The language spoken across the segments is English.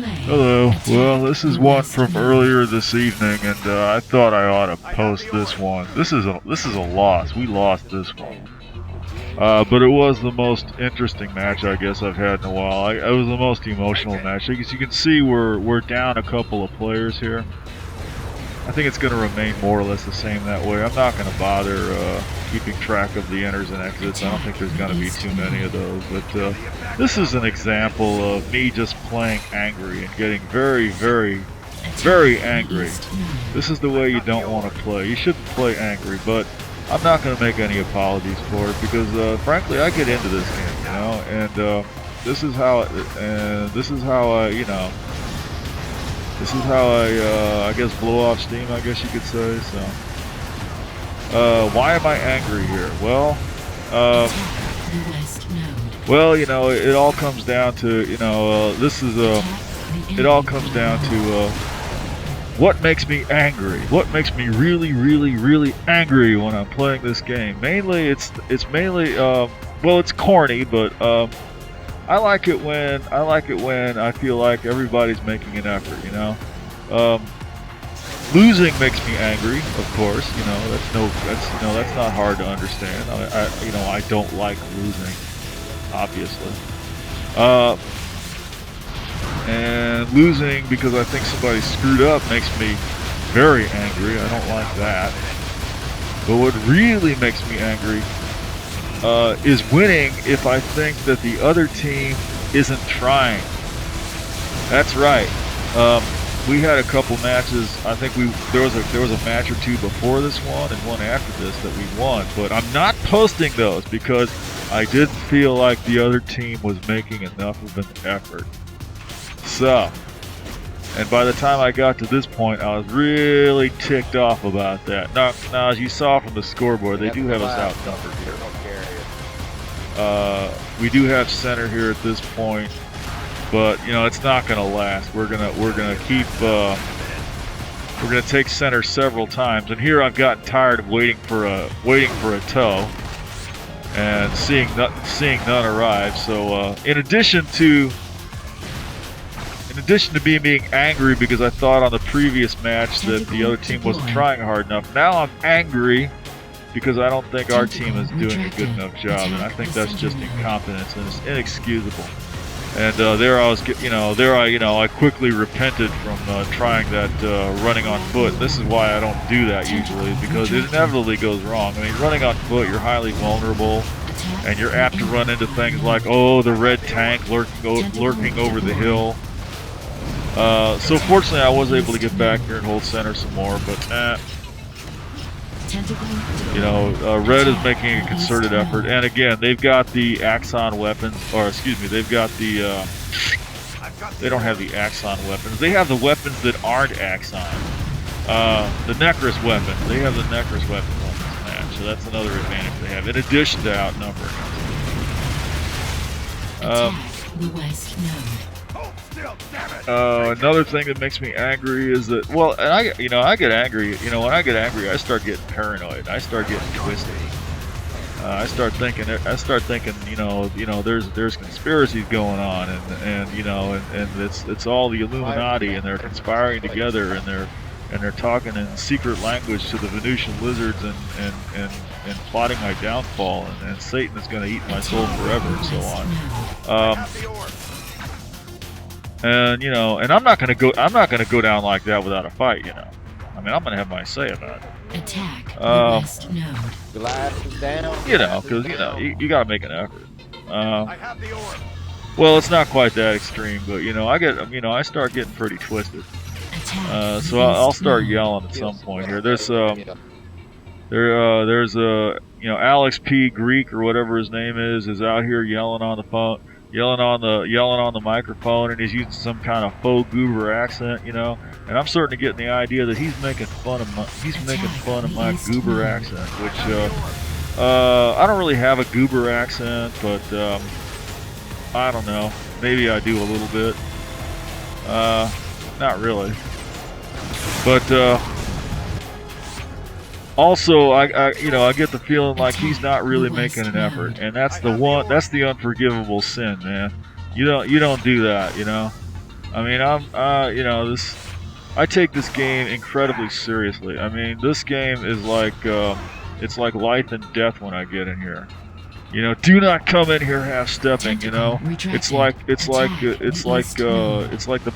Hello. Well, this is one from earlier this evening, and I thought I ought to post this one. This is a loss. We lost this one. But it was the most interesting match I guess I've had in a while. It was the most emotional match. As you can see, we're down a couple of players here. I think it's going to remain more or less the same that way. I'm not going to bother keeping track of the enters and exits. I don't think there's going to be too many of those. But this is an example of me just playing angry and getting very, very, very angry. This is the way you don't want to play. You shouldn't play angry, but I'm not going to make any apologies for it because, frankly, I get into this game, you know, and this is how I guess blow off steam, I guess you could say. So, why am I angry here? Well, you know, it all comes down to, you know, it all comes down to what makes me angry. What makes me really, really, really angry when I'm playing this game? Mainly, it's mainly, well, it's corny, but I like it when I feel like everybody's making an effort, you know. Losing makes me angry, of course. You know, that's not hard to understand. I don't like losing, obviously. And losing because I think somebody screwed up makes me very angry. I don't like that. But what really makes me angry is winning if I think that the other team isn't trying. That's right. We had a couple matches. I think there was a match or two before this one and one after this that we won. But I'm not posting those because I didn't feel like the other team was making enough of an effort. So, and by the time I got to this point, I was really ticked off about that. Now, as you saw from the scoreboard, they do have us outnumbered here. We do have center here at this point, but you know it's not going to last. We're gonna take center several times, and here I've gotten tired of waiting for a toe and seeing none arrive. So in addition to me being angry because I thought on the previous match that the other team wasn't trying hard enough, now I'm angry because I don't think our team is doing a good enough job, and I think that's just incompetence and it's inexcusable. And I quickly repented from trying that running on foot. This is why I don't do that usually, because it inevitably goes wrong. I mean, running on foot, you're highly vulnerable, and you're apt to run into things like, oh, the red tank lurking over the hill. So fortunately, I was able to get back here and hold center some more, but you know, Red is making a concerted effort, and again, they've got the Axon weapons, or excuse me, they've got the, they don't have the Axon weapons. They have the weapons that aren't Axon. The Necros weapons. They have the Necros weapons on this match, so that's another advantage they have, in addition to outnumbering us. Another thing that makes me angry is that, well, and I get angry. You know, when I get angry, I start getting paranoid. I start getting twisted. I start thinking. You know, there's conspiracies going on, and you know, and it's all the Illuminati, and they're conspiring together, and they're talking in secret language to the Venusian lizards, and plotting my downfall, and Satan is going to eat my soul forever, and so on. And you know, and I'm not gonna go down like that without a fight. You know, I mean, I'm gonna have my say about it. Attack the west node. Glass is down. You know, because you know you gotta make an effort. Well, it's not quite that extreme, but you know, I start getting pretty twisted. So I'll start yelling at some point here. There's you know, Alex P. Greek or whatever his name is out here yelling on the phone. Yelling on the microphone, and he's using some kind of faux goober accent, you know. And I'm starting to get the idea that he's making fun of my goober accent, which I don't really have a goober accent, but I don't know. Maybe I do a little bit. Not really. But also, I get the feeling like he's not really making an effort, and that's the unforgivable sin, man. You don't do that, you know. I mean, you know, I take this game incredibly seriously. I mean, this game is like, it's like life and death when I get in here. You know, do not come in here half-stepping. You know, it's like the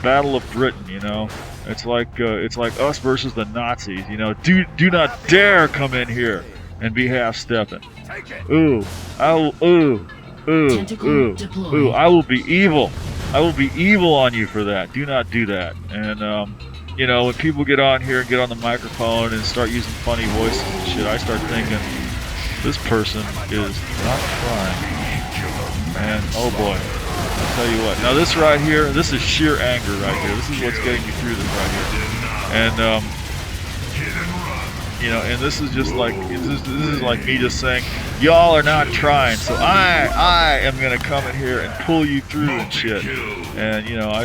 Battle of Britain. You know, it's like us versus the Nazis. You know, do not dare come in here and be half-stepping. Ooh, I will. Ooh, I will be evil. I will be evil on you for that. Do not do that. And you know, when people get on here and get on the microphone and start using funny voices and shit, I start thinking, this person is not trying. And oh boy, I'll tell you what. Now this right here, this is sheer anger right here. This is what's getting me through this right here. And you know, and this is just like this is like me just saying, y'all are not trying, so I am gonna come in here and pull you through and shit. And you know, I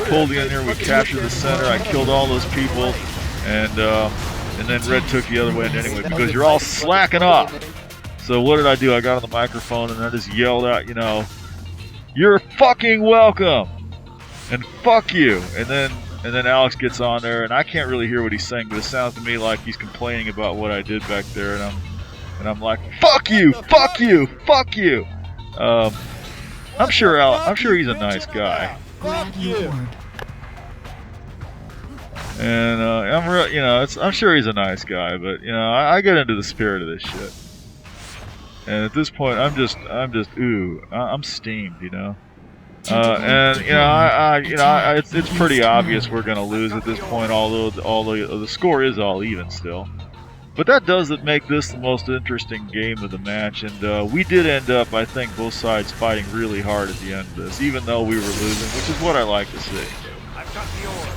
pulled in here, we captured the center, I killed all those people, and then Red took the other way anyway because you're all slacking off. So what did I do? I got on the microphone and I just yelled out, you know, you're fucking welcome, and fuck you. And then Alex gets on there, and I can't really hear what he's saying, but it sounds to me like he's complaining about what I did back there, and I'm like, fuck you, fuck you, fuck you. I'm sure he's a nice guy. Grab your orb. And you know, I'm sure he's a nice guy, but you know, I get into the spirit of this shit. And at this point, I'm just, I'm steamed, you know. And you know, it's pretty obvious we're gonna lose at this point. Although the score is all even still, but that doesn't make this the most interesting game of the match. And we did end up, I think, both sides fighting really hard at the end of this, even though we were losing, which is what I like to see.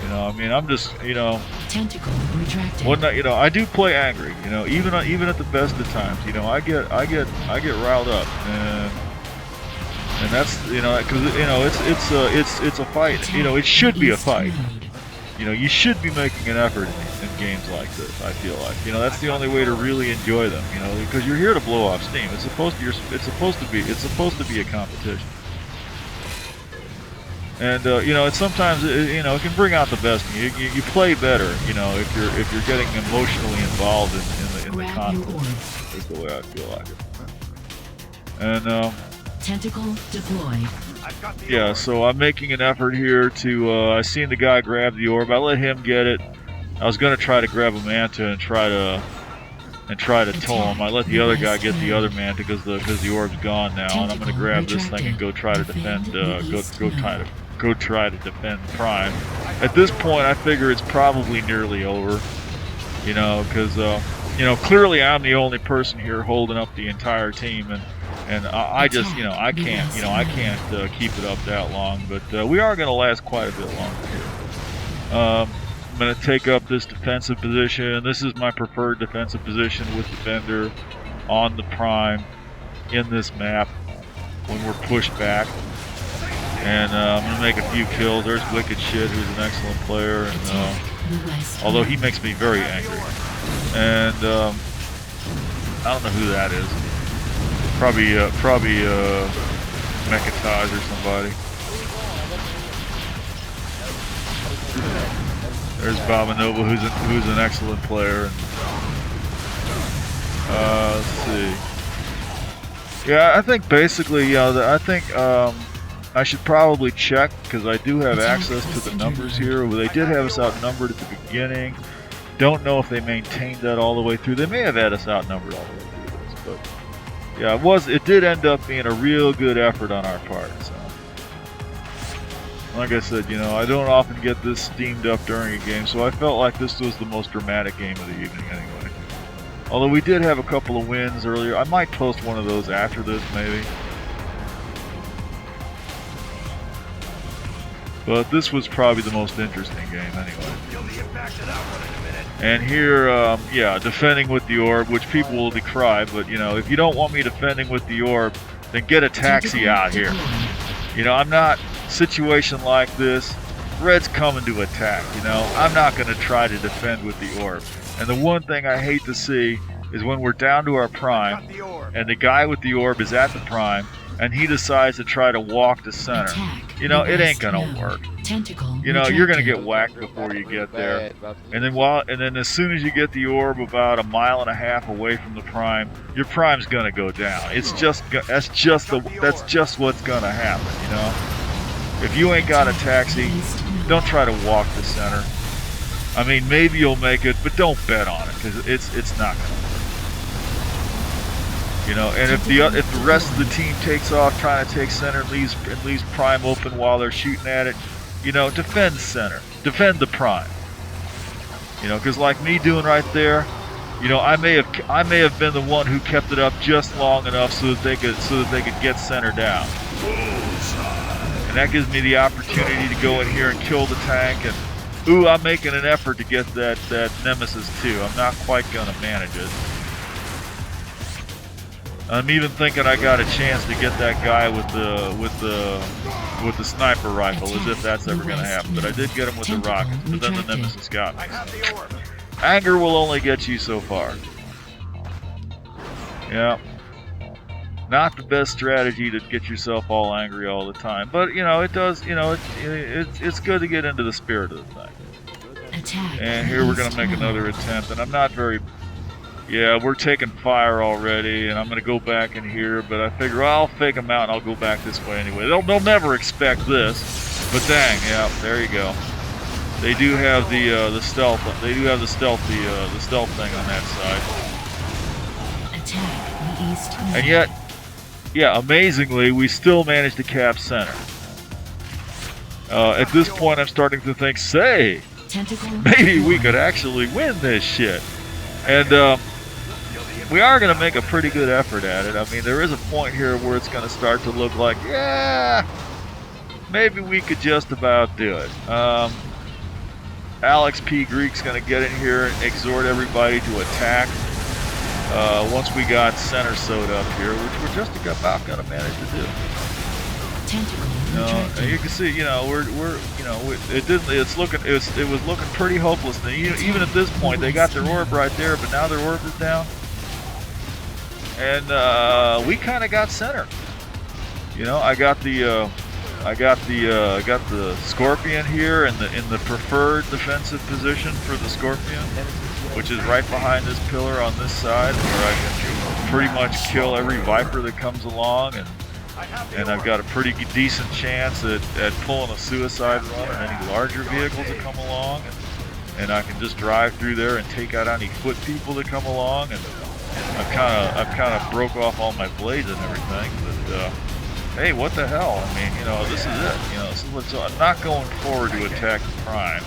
You know, I mean, I'm just, you know, Tentacle retracted. you know, I do play angry. You know, even at the best of times, you know, I get riled up, and that's, you know, because you know it's a fight. You know, it should be a fight. You know, you should be making an effort in games like this. I feel like, you know, that's the only way to really enjoy them. You know, because you're here to blow off steam. It's supposed to be a competition. And you know, it's sometimes you know, it can bring out the best in you. You play better, you know, if you're getting emotionally involved in the conflict. Is the way I feel like it. And Tentacle deployed. yeah, so I'm making an effort here to. I seen the guy grab the orb. I let him get it. I was gonna try to grab a manta and try to tow him. I let the other guy get the other manta because the orb's gone now, and I'm gonna grab this thing and go try to defend. Go try to defend Prime. At this point, I figure it's probably nearly over. You know, because you know, clearly I'm the only person here holding up the entire team, and I just, you know, I can't keep it up that long. But we are gonna last quite a bit longer here. I'm gonna take up this defensive position. This is my preferred defensive position with Defender on the Prime in this map when we're pushed back. And I'm going to make a few kills. There's Wicked Shit, who's an excellent player, and although he makes me very angry. And I don't know who that is. Probably Mechataz or somebody. There's Babanova, who's an excellent player. Let's see. Yeah, I think basically, I should probably check, because I do have access to the numbers here. They did have us outnumbered at the beginning. Don't know if they maintained that all the way through. They may have had us outnumbered all the way through this, but yeah, it did end up being a real good effort on our part. So, like I said, you know, I don't often get this steamed up during a game, so I felt like this was the most dramatic game of the evening anyway. Although we did have a couple of wins earlier. I might post one of those after this, maybe. But this was probably the most interesting game anyway. And here, yeah, defending with the orb, which people will decry, but you know, if you don't want me defending with the orb, then get a taxi out here. You know, I'm not, situation like this, Red's coming to attack, you know. I'm not going to try to defend with the orb. And the one thing I hate to see is when we're down to our prime, and the guy with the orb is at the prime, and he decides to try to walk to center. You know, it ain't gonna work. Tentacle you know, you're gonna retracted. get whacked before you get there. Bad about the- And then as soon as you get the orb about 1.5 miles away from the prime, your prime's gonna go down. It's just that's just what's gonna happen, you know. If you ain't got a taxi, don't try to walk the center. I mean, maybe you'll make it, but don't bet on it because it's not gonna work. You know, and if the rest of the team takes off trying to take center and leaves prime open while they're shooting at it, you know, defend center, defend the prime. You know, because like me doing right there, you know, I may have been the one who kept it up just long enough so that they could get center down. And that gives me the opportunity to go in here and kill the tank. And ooh, I'm making an effort to get that Nemesis too. I'm not quite gonna manage it. I'm even thinking I got a chance to get that guy with the sniper rifle, as if that's ever gonna happen. But I did get him with the rockets, but then the Nemesis got me. Anger will only get you so far. Yeah. Not the best strategy to get yourself all angry all the time, but you know it does. You know it's good to get into the spirit of the thing. Attack. And here we're gonna make another attempt, and I'm not very. Yeah, we're taking fire already, and I'm gonna go back in here, but I figure I'll fake them out and I'll go back this way anyway. They'll never expect this, but dang, yeah, there you go. They do have the stealth. They do have the stealth thing on that side. Attack the east. And yet, yeah, amazingly, we still managed to cap center. At this point, I'm starting to think, say, Tentacle maybe we could actually win this shit. And we are going to make a pretty good effort at it. I mean, there is a point here where it's going to start to look like, yeah, maybe we could just about do it. Alex P. Greek's going to get in here and exhort everybody to attack. Once we got center sewed up here, which we're just about going to manage to do. Tentacle And you can see, you know, it was looking pretty hopeless. And even at this point, they got their orb right there, but now their orb is down. And we kind of got center. You know, I got the Scorpion here in the preferred defensive position for the Scorpion, which is right behind this pillar on this side, where I can pretty much kill every Viper that comes along, and I've got a pretty decent chance at pulling a suicide run on any larger vehicles that come along, and I can just drive through there and take out any foot people that come along, and I've kind of broke off all my blades and everything, but hey, what the hell? I mean, you know, this is it. You know, this is what's. I'm not going forward to attack the prime.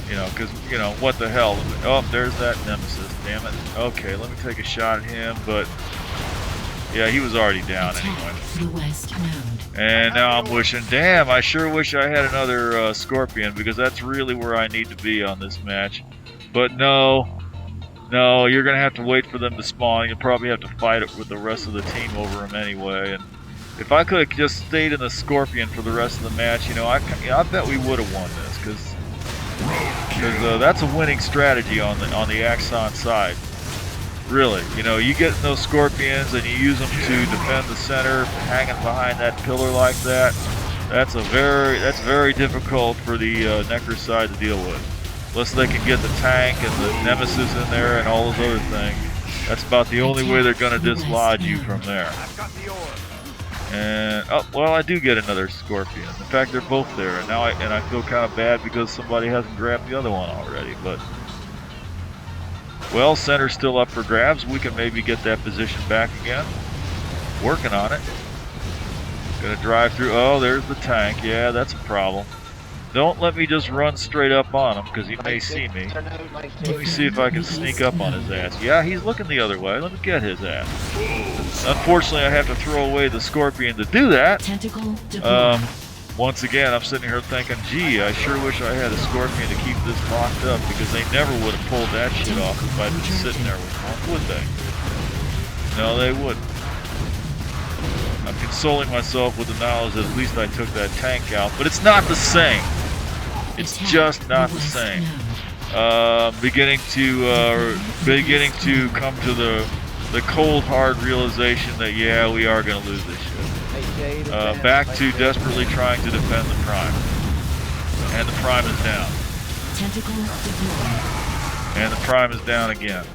You know, because you know what the hell? Oh, there's that Nemesis. Damn it. Okay, let me take a shot at him, but yeah, he was already down anyway. The west node. And now I'm wishing, damn, I sure wish I had another Scorpion, because that's really where I need to be on this match. But no, you're gonna have to wait for them to spawn. You'll probably have to fight it with the rest of the team over them anyway. And if I could have just stayed in the Scorpion for the rest of the match, you know, I bet we would have won this, because that's a winning strategy on the Axon side. Really, you know, you get in those Scorpions and you use them to defend the center, hanging behind that pillar like that. That's very difficult for the Necro side to deal with, unless they can get the tank and the Nemesis in there and all those other things. That's about the only way they're going to dislodge you from there. And oh well, I do get another Scorpion. In fact, they're both there, and now I feel kind of bad because somebody hasn't grabbed the other one already. But well, center's still up for grabs. We can maybe get that position back again. Working on it. Gonna drive through. Oh, there's the tank. Yeah, that's a problem. Don't let me just run straight up on him, because he may see me. Let me see if I can sneak up on his ass. Yeah, he's looking the other way. Let me get his ass. Unfortunately, I have to throw away the Scorpion to do that. Tentacle deployed. Once again, I'm sitting here thinking, gee, I sure wish I had a Scorpion to keep this locked up, because they never would have pulled that shit off if I'd been sitting there with one, would they? No, they wouldn't. I'm consoling myself with the knowledge that at least I took that tank out, but it's not the same. It's just not the same. Beginning to come to the cold hard realization that yeah, we are going to lose this shit. Back to desperately trying to defend the prime. And the prime is down. Tentacle deployed. And the prime is down again.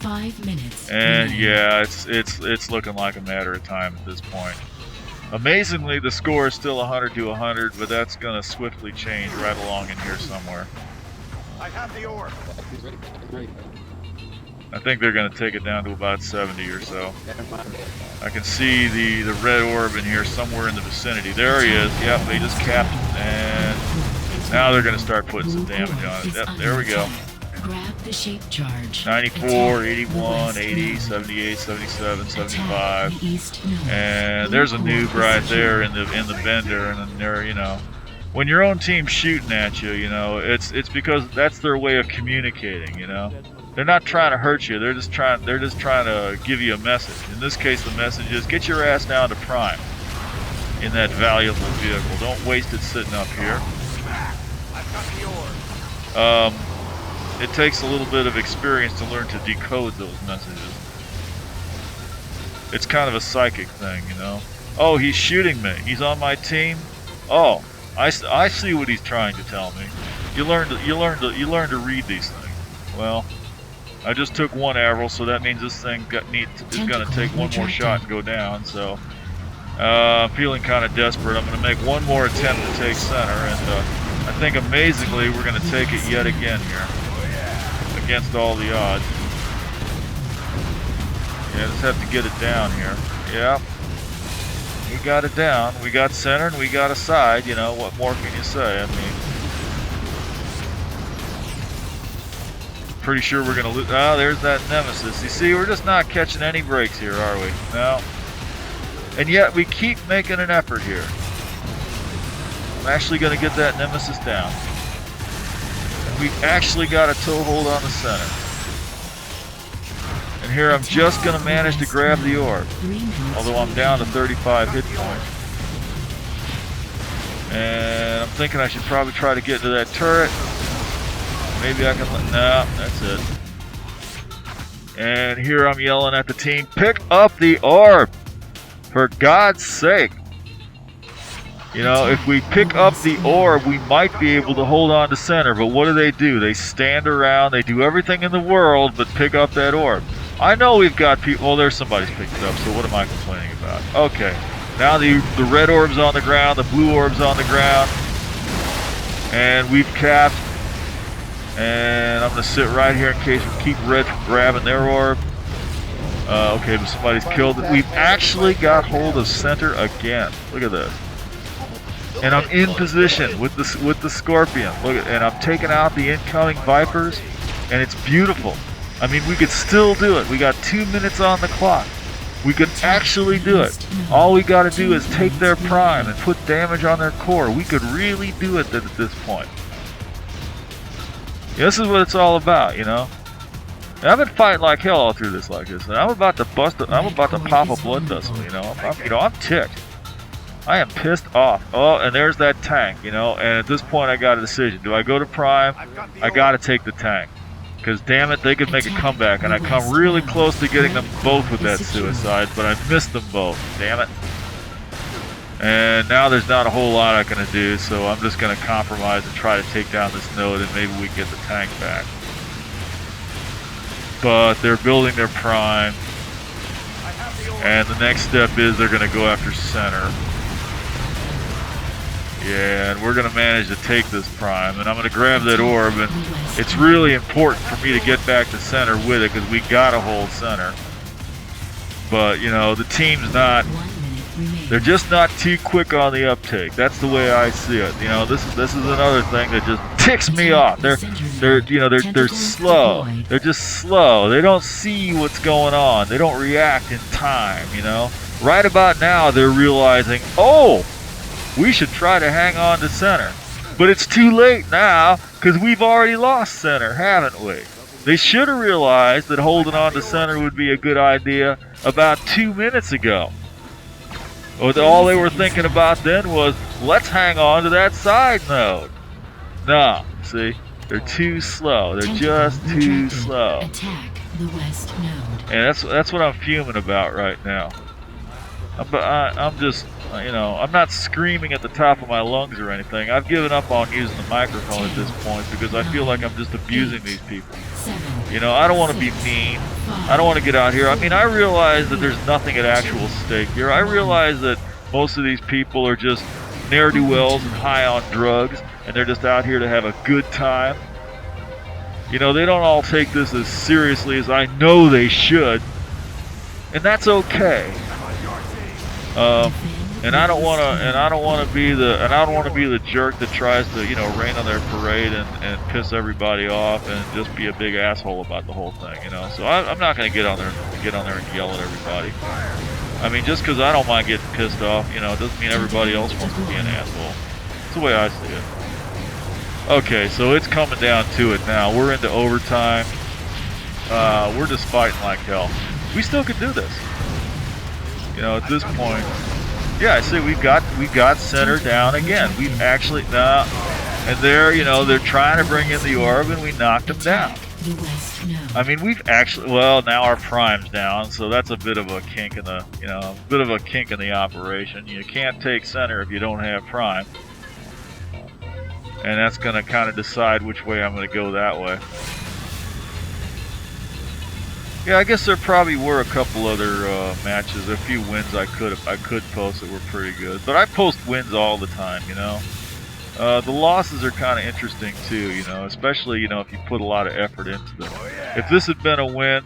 5 minutes. And remaining. yeah, it's looking like a matter of time at this point. Amazingly, the score is still 100 to 100, but that's going to swiftly change right along in here somewhere. I have the orb. I think they're going to take it down to about 70 or so. I can see the red orb in here somewhere in the vicinity. There he is. Yep, they just capped it. And now they're going to start putting some damage on it. Yep, there we go. Grab the shape charge. 94, 81, 80, 78, 77, 75. The east node. And there's a noob right there in the bender, and then there, you know, when your own team's shooting at you, you know, it's because that's their way of communicating, you know. They're not trying to hurt you. They're just trying to give you a message. In this case, the message is get your ass down to prime in that valuable vehicle. Don't waste it sitting up here. I've got the orb. It takes a little bit of experience to learn to decode those messages. It's kind of a psychic thing, you know. Oh, he's shooting me. He's on my team. Oh, I see what he's trying to tell me. You learn to read these things. Well, I just took one arrow, so that means this thing is going to take one more shot and go down. So, feeling kind of desperate. I'm going to make one more attempt to take center, and I think amazingly we're going to take it yet again here. Against all the odds. Yeah, just have to get it down here. Yeah. We got it down. We got center and we got a side. You know, what more can you say? I mean, pretty sure we're going to lose. Oh, there's that nemesis. You see, we're just not catching any breaks here, are we? No. And yet we keep making an effort here. I'm actually going to get that nemesis down. We've actually got a toehold on the center. And here I'm just going to manage to grab the orb. Although I'm down to 35 hit points. And I'm thinking I should probably try to get to that turret. Maybe I can no, that's it. And here I'm yelling at the team, pick up the orb! For God's sake! You know, if we pick up the orb, we might be able to hold on to center, but what do? They stand around, they do everything in the world but pick up that orb. I know we've got people, well, there's somebody's picked it up, so what am I complaining about? Okay, now the red orb's on the ground, the blue orb's on the ground, and we've capped, and I'm going to sit right here in case we keep red from grabbing their orb. Okay, but somebody's killed it. We've actually got hold of center again. Look at this. And I'm in position with the Scorpion. Look at, and I'm taking out the incoming Vipers, and it's beautiful. I mean, we could still do it. We got 2 minutes on the clock. We could actually do it. All we got to do is take their prime and put damage on their core. We could really do it at this point. This is what it's all about, you know. And I've been fighting like hell all through this like this, and I'm about to pop a blood vessel, you know. I'm ticked. I am pissed off. Oh, and there's that tank, you know, and at this point I got a decision. Do I go to prime? I got to take the tank. Because damn it, they could make a comeback, and I come really close to getting them both with that suicide, but I missed them both. Damn it. And now there's not a whole lot I can do, so I'm just going to compromise and try to take down this node, and maybe we can get the tank back. But they're building their prime, and the next step is they're going to go after center. Yeah, and we're going to manage to take this prime, and I'm going to grab that orb, and it's really important for me to get back to center with it, because we got to hold center. But, you know, the team's not, they're just not too quick on the uptake. That's the way I see it. You know, this is another thing that just ticks me off. They're slow. They're just slow. They don't see what's going on. They don't react in time, you know. Right about now, they're realizing, oh, we should try to hang on to center. But it's too late now, because we've already lost center, haven't we? They should have realized that holding on to center would be a good idea about 2 minutes ago. All they were thinking about then was, let's hang on to that side node. No, see, they're too slow. They're just too slow. Attack the west node. And that's what I'm fuming about right now. But I'm just, you know, I'm not screaming at the top of my lungs or anything. I've given up on using the microphone at this point because I feel like I'm just abusing these people. You know, I don't want to be mean. I don't want to get out here. I mean, I realize that there's nothing at actual stake here. I realize that most of these people are just ne'er-do-wells and high on drugs, and they're just out here to have a good time. You know, they don't all take this as seriously as I know they should, and that's okay. And I don't want to be the jerk that tries to, you know, rain on their parade and piss everybody off and just be a big asshole about the whole thing, you know. So I'm not going to get on there and yell at everybody. I mean, just because I don't mind getting pissed off, you know, doesn't mean everybody else wants to be an asshole. That's the way I see it. Okay, so it's coming down to it now. We're into overtime. We're just fighting like hell. We still could do this. You know, at this point, yeah, I see we got center down again. We've actually and there, you know, they're trying to bring in the orb, and we knocked them down. I mean, we've actually, well, now our prime's down, so that's a bit of a kink in the, you know, a bit of a kink in the operation. You can't take center if you don't have prime, and that's going to kind of decide which way I'm going to go that way. Yeah, I guess there probably were a couple other matches, a few wins I could post that were pretty good. But I post wins all the time, you know. The losses are kind of interesting too, you know, especially, you know, if you put a lot of effort into them. If this had been a win,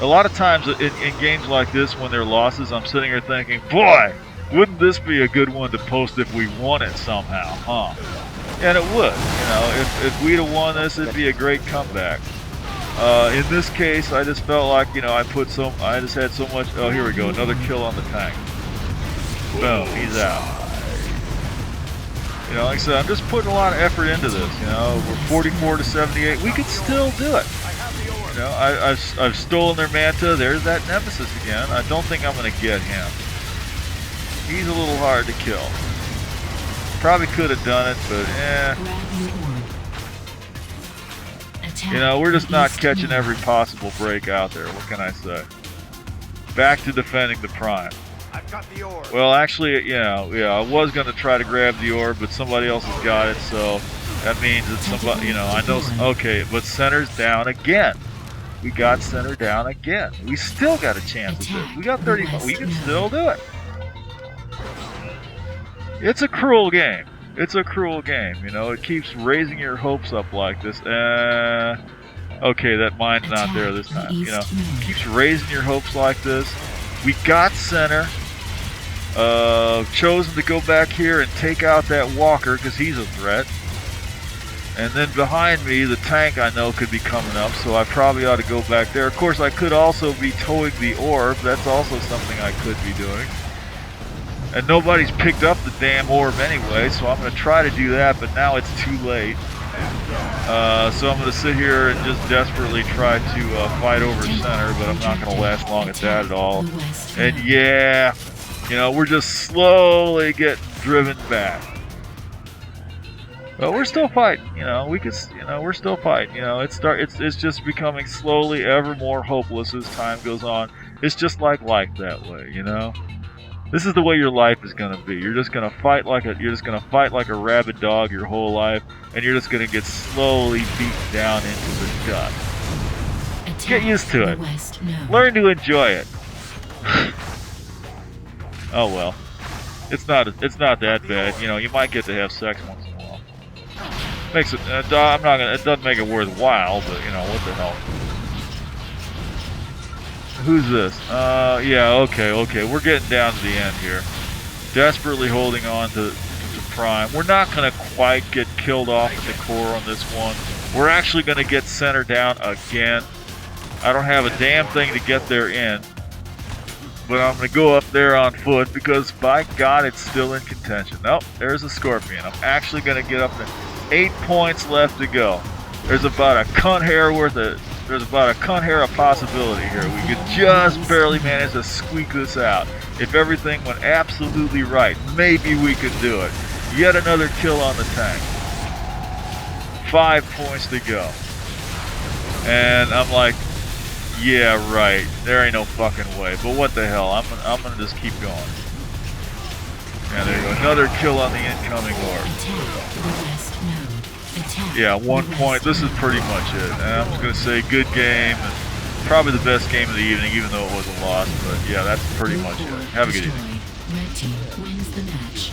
a lot of times in games like this when there are losses, I'm sitting here thinking, boy, wouldn't this be a good one to post if we won it somehow, huh? And it would, you know, if we'd have won this, it'd be a great comeback. In this case, I just felt like, you know, I just had so much. Oh, here we go, another kill on the tank. Boom, he's out. You know, like I said, I'm just putting a lot of effort into this. You know, we're 44 to 78. We could still do it. You know, I've stolen their manta. There's that Nemesis again. I don't think I'm going to get him. He's a little hard to kill. Probably could have done it, but you know, we're just not catching every possible break out there. What can I say? Back to defending the prime. I've got the orb. Well, actually, yeah, I was going to try to grab the orb, but somebody else has got it, so that means that somebody, you know, I know. Okay, but center's down again. We got center down again. We still got a chance at this. We got 35. We can still do it. It's a cruel game. It's a cruel game, you know. It keeps raising your hopes up like this. Okay, that mine's not there this time. You know, keeps raising your hopes like this. We got center. Chosen to go back here and take out that walker because he's a threat. And then behind me, the tank I know could be coming up, so I probably ought to go back there. Of course, I could also be towing the orb. That's also something I could be doing. And nobody's picked up the damn orb anyway, so I'm going to try to do that, but now it's too late. So I'm going to sit here and just desperately try to fight over center, but I'm not going to last long at that at all. And yeah, you know, we're just slowly getting driven back. But we're still fighting, you know. We're still fighting. You know, it's just becoming slowly ever more hopeless as time goes on. It's just like life that way, you know. This is the way your life is going to be. You're just going to fight like a rabid dog your whole life, and you're just going to get slowly beaten down into the dust. Get used to it. Learn to enjoy it. Oh well, it's not that bad. You know, you might get to have sex once in a while. Makes it. It doesn't make it worthwhile, but you know what the hell. Who's this? Yeah, okay. We're getting down to the end here. Desperately holding on to prime. We're not going to quite get killed off at the core on this one. We're actually going to get center down again. I don't have a damn thing to get there in. But I'm going to go up there on foot because, by God, it's still in contention. Nope, there's a Scorpion. I'm actually going to get up there. 8 points left to go. There's about a cunt hair of possibility here. We could just barely manage to squeak this out. If everything went absolutely right, maybe we could do it. Yet another kill on the tank. 5 points to go. And I'm like, Yeah, right. There ain't no fucking way. But what the hell? I'm gonna just keep going. Yeah, there you go. Another kill on the incoming orb. Attack the west node. Attack Yeah, the 1 west point. This is node. pretty much it. And I'm just gonna say good game. And probably the best game of the evening, even though it was a loss. But yeah, that's pretty much it. Have a good evening. Destroyed. Red team wins the match.